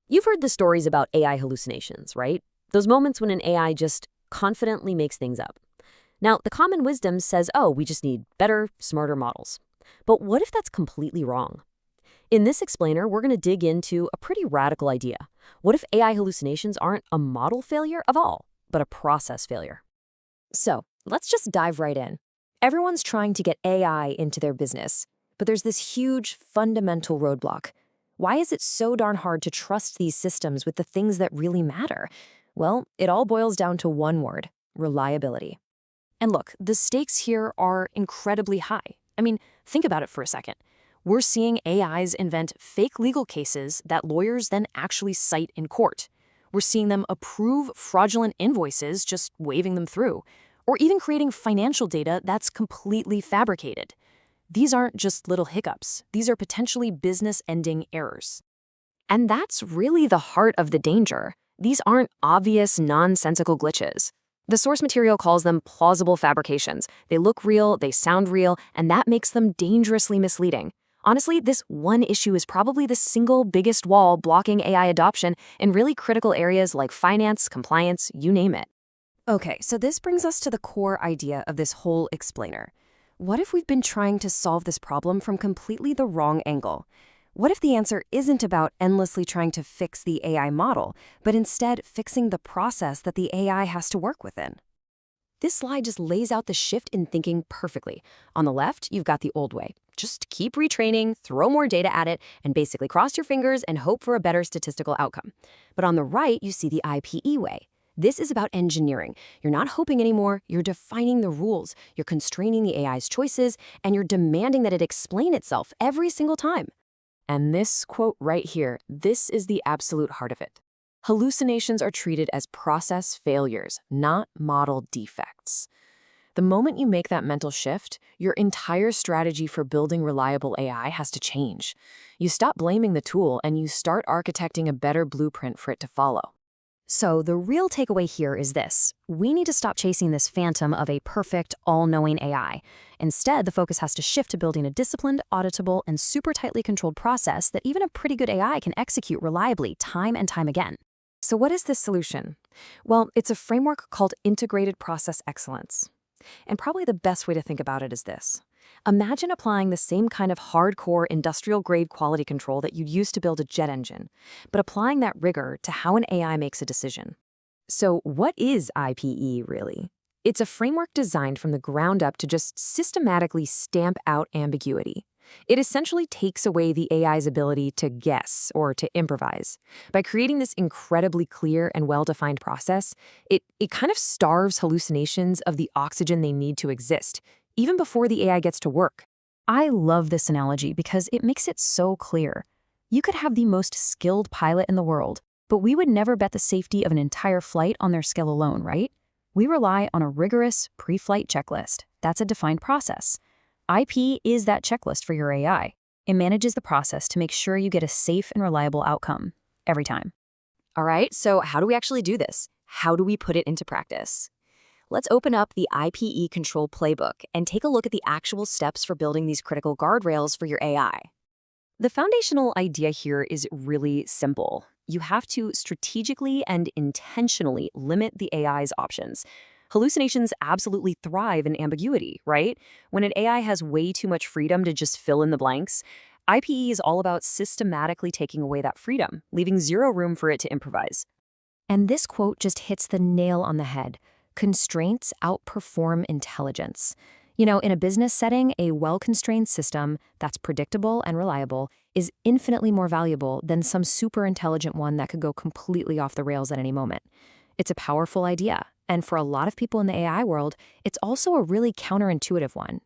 You've heard the stories about AI hallucinations, right? Those moments when an AI just confidently makes things up. Now, the common wisdom says, oh, we just need better, smarter models. But what if that's completely wrong? In this explainer, we're going to dig into a pretty radical idea. What if AI hallucinations aren't a model failure of all, but a process failure? So, let's just dive right in. Everyone's trying to get AI into their business, but there's this huge fundamental roadblock. Why is it so darn hard to trust these systems with the things that really matter? Well, it all boils down to one word: reliability. And look, the stakes here are incredibly high. I mean, think about it for a second. We're seeing AIs invent fake legal cases that lawyers then actually cite in court. We're seeing them approve fraudulent invoices, just waving them through, or even creating financial data that's completely fabricated. These aren't just little hiccups. These are potentially business-ending errors. And that's really the heart of the danger. These aren't obvious, nonsensical glitches. The source material calls them plausible fabrications. They look real, they sound real, and that makes them dangerously misleading. Honestly, this one issue is probably the single biggest wall blocking AI adoption in really critical areas like finance, compliance, you name it. Okay, so this brings us to the core idea of this whole explainer. What if we've been trying to solve this problem from completely the wrong angle? What if the answer isn't about endlessly trying to fix the AI model, but instead fixing the process that the AI has to work within? This slide just lays out the shift in thinking perfectly. On the left, you've got the old way. Just keep retraining, throw more data at it, and basically cross your fingers and hope for a better statistical outcome. But on the right, you see the IPE way. This is about engineering. You're not hoping anymore, you're defining the rules, you're constraining the AI's choices, and you're demanding that it explain itself every single time. And this quote right here, this is the absolute heart of it. Hallucinations are treated as process failures, not model defects. The moment you make that mental shift, your entire strategy for building reliable AI has to change. You stop blaming the tool and you start architecting a better blueprint for it to follow. So the real takeaway here is this: we need to stop chasing this phantom of a perfect, all-knowing AI. Instead, the focus has to shift to building a disciplined, auditable, and super tightly controlled process that even a pretty good AI can execute reliably time and time again. So what is this solution? Well, it's a framework called integrated process excellence. And probably the best way to think about it is this. Imagine applying the same kind of hardcore industrial-grade quality control that you'd use to build a jet engine, but applying that rigor to how an AI makes a decision. So what is IPE, really? It's a framework designed from the ground up to just systematically stamp out ambiguity. It essentially takes away the AI's ability to guess or to improvise. By creating this incredibly clear and well-defined process, it kind of starves hallucinations of the oxygen they need to exist, even before the AI gets to work. I love this analogy because it makes it so clear. You could have the most skilled pilot in the world, but we would never bet the safety of an entire flight on their skill alone, right? We rely on a rigorous pre-flight checklist. That's a defined process. IP is that checklist for your AI. It manages the process to make sure you get a safe and reliable outcome every time. All right, so how do we actually do this? How do we put it into practice? Let's open up the IPE control playbook and take a look at the actual steps for building these critical guardrails for your AI. The foundational idea here is really simple. You have to strategically and intentionally limit the AI's options. Hallucinations absolutely thrive in ambiguity, right? When an AI has way too much freedom to just fill in the blanks, IPE is all about systematically taking away that freedom, leaving zero room for it to improvise. And this quote just hits the nail on the head. Constraints outperform intelligence. You know, in a business setting, a well-constrained system that's predictable and reliable is infinitely more valuable than some super intelligent one that could go completely off the rails at any moment. It's a powerful idea, and for a lot of people in the AI world, it's also a really counterintuitive one.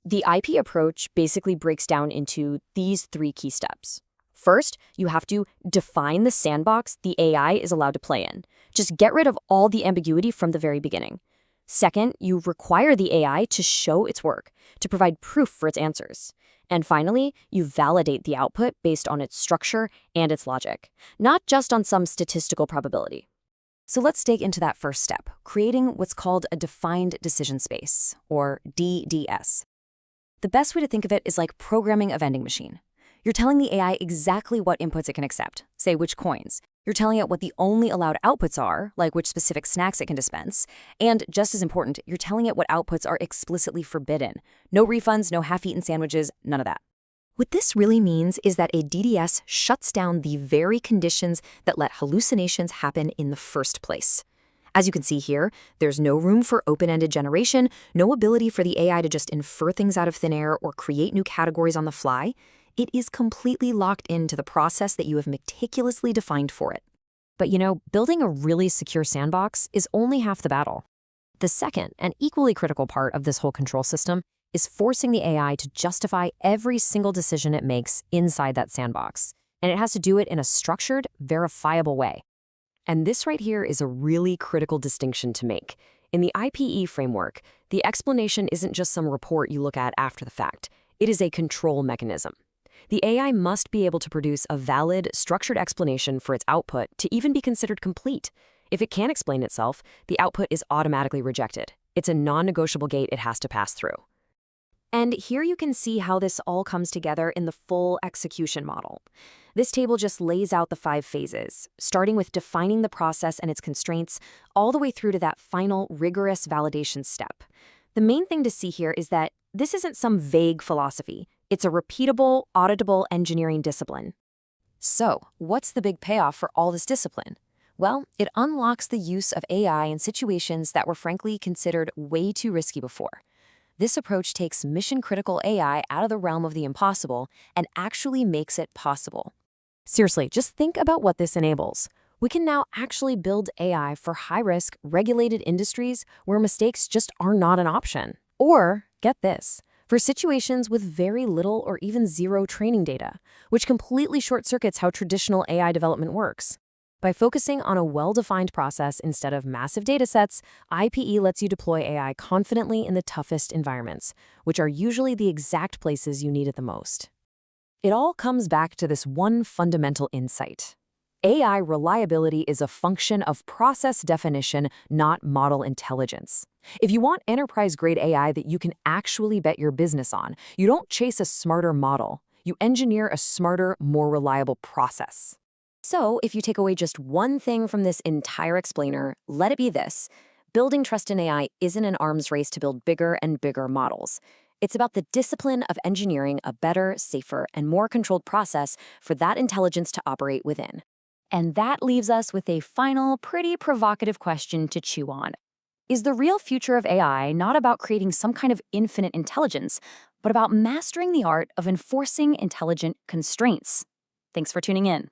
The IP approach basically breaks down into these 3 key steps. First, you have to define the sandbox the AI is allowed to play in. Just get rid of all the ambiguity from the very beginning. Second, you require the AI to show its work, to provide proof for its answers. And finally, you validate the output based on its structure and its logic, not just on some statistical probability. So let's dig into that first step, creating what's called a defined decision space, or DDS. The best way to think of it is like programming a vending machine. You're telling the AI exactly what inputs it can accept, say which coins. You're telling it what the only allowed outputs are, like which specific snacks it can dispense. And just as important, you're telling it what outputs are explicitly forbidden. No refunds, no half-eaten sandwiches, none of that. What this really means is that a DDS shuts down the very conditions that let hallucinations happen in the first place. As you can see here, there's no room for open-ended generation, no ability for the AI to just infer things out of thin air or create new categories on the fly. It is completely locked into the process that you have meticulously defined for it. But building a really secure sandbox is only half the battle. The second and equally critical part of this whole control system is forcing the AI to justify every single decision it makes inside that sandbox. And it has to do it in a structured, verifiable way. And this right here is a really critical distinction to make. In the IPE framework, the explanation isn't just some report you look at after the fact. It is a control mechanism. The AI must be able to produce a valid, structured explanation for its output to even be considered complete. If it can't explain itself, the output is automatically rejected. It's a non-negotiable gate it has to pass through. And here you can see how this all comes together in the full execution model. This table just lays out the 5 phases, starting with defining the process and its constraints, all the way through to that final rigorous validation step. The main thing to see here is that this isn't some vague philosophy. It's a repeatable, auditable engineering discipline. So, what's the big payoff for all this discipline? Well, it unlocks the use of AI in situations that were frankly considered way too risky before. This approach takes mission-critical AI out of the realm of the impossible and actually makes it possible. Seriously, just think about what this enables. We can now actually build AI for high-risk, regulated industries where mistakes just are not an option. Or, get this, for situations with very little or even zero training data, which completely short-circuits how traditional AI development works. By focusing on a well-defined process instead of massive datasets, IPE lets you deploy AI confidently in the toughest environments, which are usually the exact places you need it the most. It all comes back to this one fundamental insight. AI reliability is a function of process definition, not model intelligence. If you want enterprise-grade AI that you can actually bet your business on, you don't chase a smarter model. You engineer a smarter, more reliable process. So, if you take away just one thing from this entire explainer, let it be this. Building trust in AI isn't an arms race to build bigger and bigger models. It's about the discipline of engineering a better, safer, and more controlled process for that intelligence to operate within. And that leaves us with a final, pretty provocative question to chew on. Is the real future of AI not about creating some kind of infinite intelligence, but about mastering the art of enforcing intelligent constraints? Thanks for tuning in.